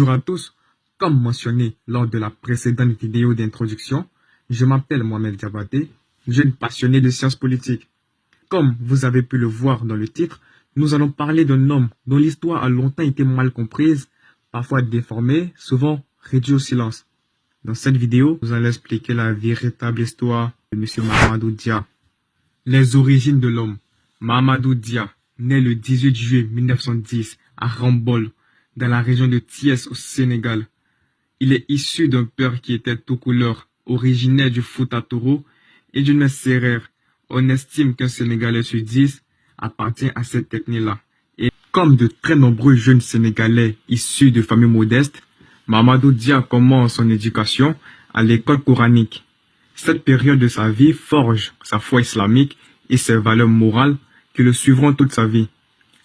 Bonjour à tous. Comme mentionné lors de la précédente vidéo d'introduction, je m'appelle Mohamed Diabaté, jeune passionné de sciences politiques. Comme vous avez pu le voir dans le titre, nous allons parler d'un homme dont l'histoire a longtemps été mal comprise, parfois déformée, souvent réduite au silence. Dans cette vidéo, nous allons expliquer la véritable histoire de M. Mahamadou Dia. Les origines de l'homme. Mahamadou Dia, né le 18 juillet 1910 à Rambol, dans la région de Thiès au Sénégal. Il est issu d'un père qui était tout couleur, originaire du Fouta Toro et d'une mère sérère. On estime qu'un Sénégalais sur 10 appartient à cette ethnie-là. Et comme de très nombreux jeunes Sénégalais issus de familles modestes, Mahamadou Dia commence son éducation à l'école coranique. Cette période de sa vie forge sa foi islamique et ses valeurs morales qui le suivront toute sa vie.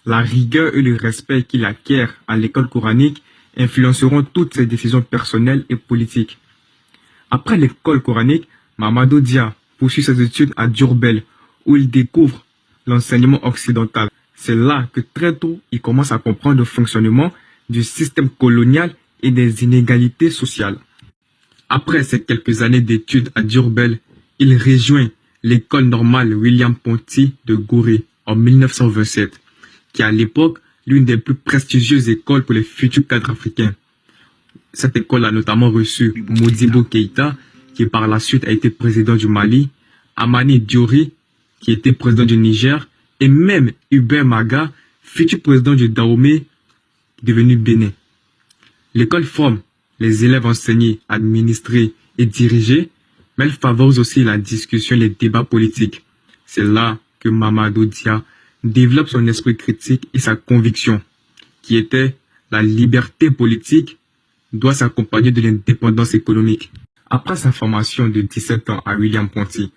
La rigueur et le respect qu'il acquiert à l'école coranique influenceront toutes ses décisions personnelles et politiques. Après l'école coranique, Mahamadou Dia poursuit ses études à Diourbel, où il découvre l'enseignement occidental. C'est là que très tôt, il commence à comprendre le fonctionnement du système colonial et des inégalités sociales. Après ces quelques années d'études à Diourbel, il rejoint l'école normale William Ponty de Gorée en 1927, qui est à l'époque l'une des plus prestigieuses écoles pour les futurs cadres africains. Cette école a notamment reçu Modibo Keïta, qui par la suite a été président du Mali, Amani Diori, qui était président du Niger, et même Hubert Maga, futur président du Dahomey, devenu Bénin. L'école forme les élèves enseignés, administrés et dirigés, mais elle favorise aussi la discussion et les débats politiques. C'est là que Mahamadou Dia développe son esprit critique et sa conviction, qui était la liberté politique doit s'accompagner de l'indépendance économique. Après sa formation de 17 ans à William Ponty,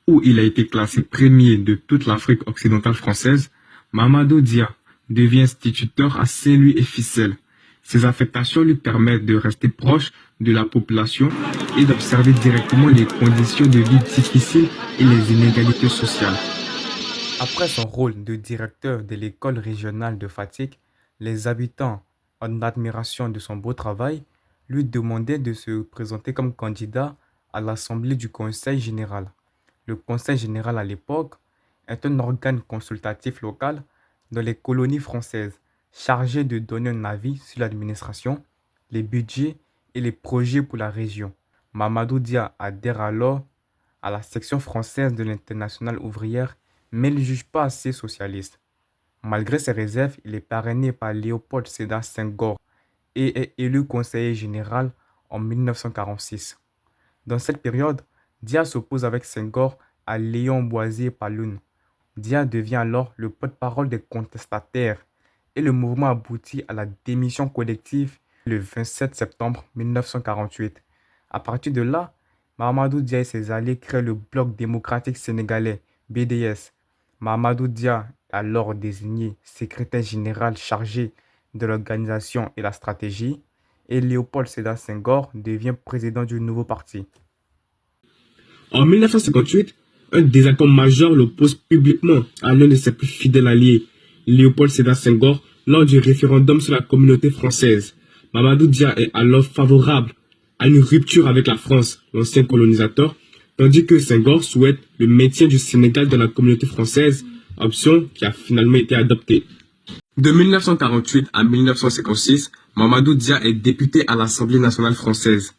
où il a été classé premier de toute l'Afrique occidentale française, Mahamadou Dia devient instituteur à Saint-Louis et Ficelle. Ses affectations lui permettent de rester proche de la population et d'observer directement les conditions de vie difficiles et les inégalités sociales. Après son rôle de directeur de l'école régionale de Fatick, les habitants, en admiration de son beau travail, lui demandaient de se présenter comme candidat à l'Assemblée du Conseil général. Le Conseil général à l'époque est un organe consultatif local dans les colonies françaises, chargé de donner un avis sur l'administration, les budgets et les projets pour la région. Mahamadou Dia adhère alors à la section française de l'Internationale ouvrière, mais il ne juge pas assez socialiste. Malgré ses réserves, il est parrainé par Léopold Sédar Senghor et est élu conseiller général en 1946. Dans cette période, Dia s'oppose avec Senghor à Léon Boisier Paloun. Dia devient alors le porte-parole des contestataires et le mouvement aboutit à la démission collective le 27 septembre 1948. À partir de là, Mahamadou Dia et ses alliés créent le Bloc démocratique sénégalais, BDS. Mahamadou Dia est alors désigné secrétaire général chargé de l'organisation et la stratégie et Léopold Sédar Senghor devient président du nouveau parti. En 1958, un désaccord majeur l'oppose publiquement à l'un de ses plus fidèles alliés, Léopold Sédar Senghor, lors du référendum sur la communauté française. Mahamadou Dia est alors favorable à une rupture avec la France, l'ancien colonisateur, tandis que Senghor souhaite le maintien du Sénégal dans la communauté française, option qui a finalement été adoptée. De 1948 à 1956, Mahamadou Dia est député à l'Assemblée nationale française.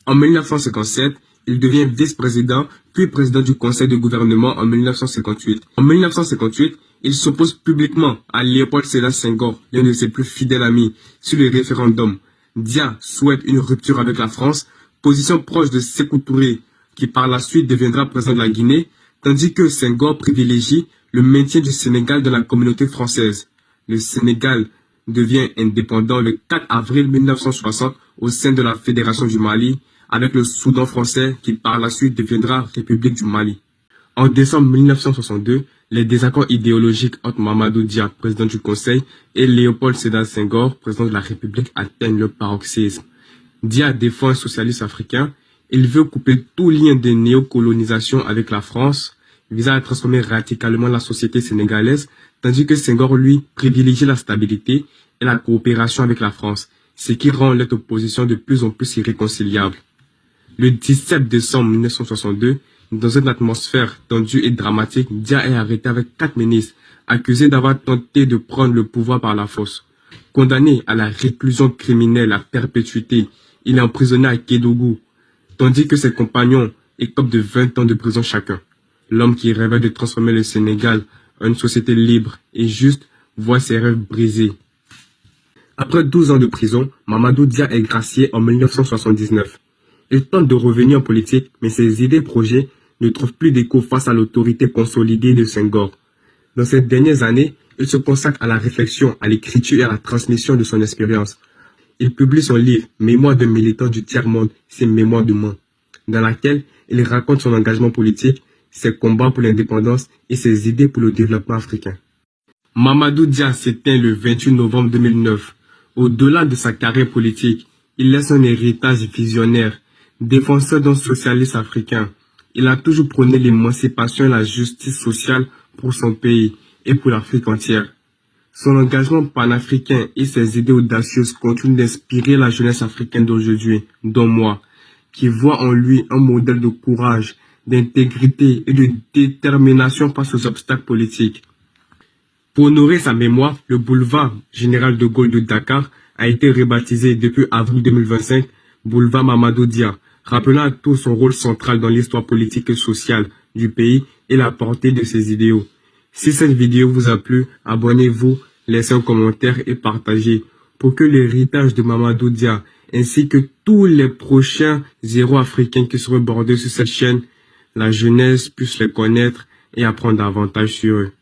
En 1957, il devient vice-président, puis président du conseil de gouvernement en 1958. En 1958, il s'oppose publiquement à Léopold Sédar Senghor, l'un de ses plus fidèles amis, sur le référendum. Dia souhaite une rupture avec la France, position proche de Sékou Touré, qui par la suite deviendra président de la Guinée, tandis que Senghor privilégie le maintien du Sénégal dans la communauté française. Le Sénégal devient indépendant le 4 avril 1960 au sein de la Fédération du Mali, avec le Soudan français qui par la suite deviendra République du Mali. En décembre 1962, les désaccords idéologiques entre Mahamadou Dia, président du Conseil, et Léopold Sédar Senghor, président de la République, atteignent leur paroxysme. Dia défend un socialiste africain. Il veut couper tout lien de néocolonisation avec la France, visant à transformer radicalement la société sénégalaise, tandis que Senghor, lui, privilégie la stabilité et la coopération avec la France. ce qui rend leur opposition de plus en plus irréconciliable. Le 17 décembre 1962, dans une atmosphère tendue et dramatique, Dia est arrêté avec 4 ministres, accusés d'avoir tenté de prendre le pouvoir par la force. Condamné à la réclusion criminelle à perpétuité, il est emprisonné à Kédougou, tandis que ses compagnons écopent de 20 ans de prison chacun. L'homme qui rêvait de transformer le Sénégal en une société libre et juste voit ses rêves brisés. Après 12 ans de prison, Mamadou Dia est gracié en 1979. Il tente de revenir en politique, mais ses idées et projets ne trouvent plus d'écho face à l'autorité consolidée de Senghor. Dans ces dernières années, il se consacre à la réflexion, à l'écriture et à la transmission de son expérience. Il publie son livre « Mémoire d'un militant du tiers-monde, ses mémoires de moi », dans laquelle il raconte son engagement politique, ses combats pour l'indépendance et ses idées pour le développement africain. Mamadou Dia s'éteint le 28 novembre 2009. Au-delà de sa carrière politique, il laisse un héritage visionnaire, défenseur d'un socialiste africain. Il a toujours prôné l'émancipation et la justice sociale pour son pays et pour l'Afrique entière. Son engagement panafricain et ses idées audacieuses continuent d'inspirer la jeunesse africaine d'aujourd'hui, dont moi, qui voit en lui un modèle de courage, d'intégrité et de détermination face aux obstacles politiques. Pour honorer sa mémoire, le boulevard Général de Gaulle de Dakar a été rebaptisé depuis avril 2025 boulevard Mamadou Dia, rappelant à tous son rôle central dans l'histoire politique et sociale du pays et la portée de ses idéaux. Si cette vidéo vous a plu, abonnez-vous, laissez un commentaire et partagez pour que l'héritage de Mamadou Dia ainsi que tous les prochains héros africains qui seront bordés sur cette chaîne, la jeunesse puisse les connaître et apprendre davantage sur eux.